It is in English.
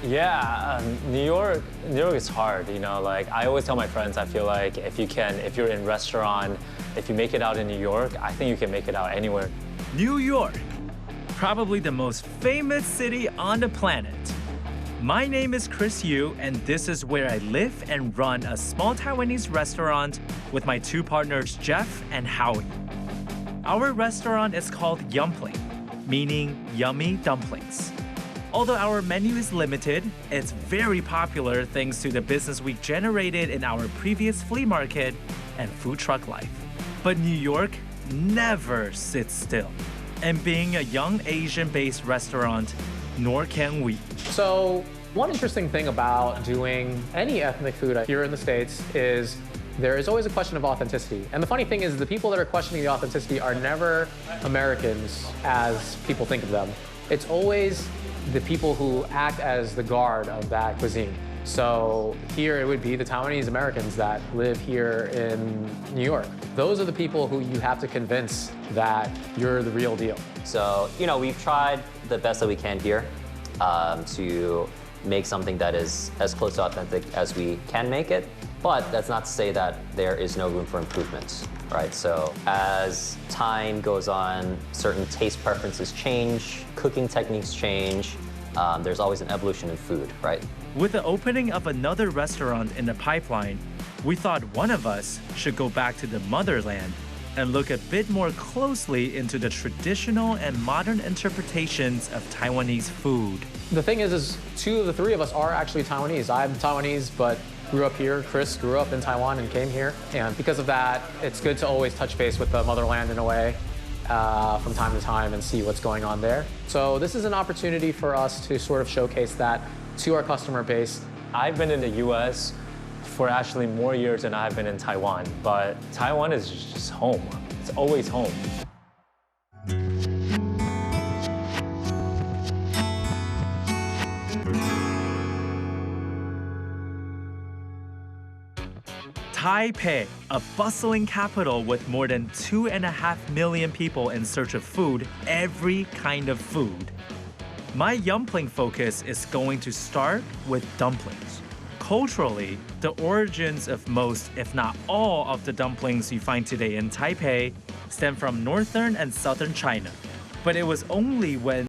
Yeah, New York is hard, you know, like I always tell my friends, I feel like if you're in restaurant, if you make it out in New York, I think you can make it out anywhere. New York, probably the most famous city on the planet. My name is Chris Yu, and this is where I live and run a small Taiwanese restaurant with my two partners, Jeff and Howie. Our restaurant is called Yumpling, meaning yummy dumplings. Although our menu is limited, it's very popular thanks to the business we generated in our previous flea market and food truck life. But New York never sits still. And being a young Asian-based restaurant, nor can we. So one interesting thing about doing any ethnic food here in the States is there is always a question of authenticity. And the funny thing is the people that are questioning the authenticity are never Americans as people think of them. It's always the people who act as the guard of that cuisine. So here it would be the Taiwanese Americans that live here in New York. Those are the people who you have to convince that you're the real deal. So, you know, we've tried the best that we can here to make something that is as close to authentic as we can make it. But that's not to say that there is no room for improvements, right? So as time goes on, certain taste preferences change, cooking techniques change. There's always an evolution in food, right? With the opening of another restaurant in the pipeline, we thought one of us should go back to the motherland and look a bit more closely into the traditional and modern interpretations of Taiwanese food. The thing is two of the three of us are actually Taiwanese. I'm Taiwanese, but grew up here. Chris grew up in Taiwan and came here. And because of that, it's good to always touch base with the motherland in a way from time to time and see what's going on there. So this is an opportunity for us to sort of showcase that to our customer base. I've been in the US for actually more years than I've been in Taiwan, but Taiwan is just home. It's always home. Taipei, a bustling capital with more than 2.5 million people in search of food, every kind of food. My Yumpling focus is going to start with dumplings. Culturally, the origins of most, if not all, of the dumplings you find today in Taipei stem from northern and southern China. But it was only when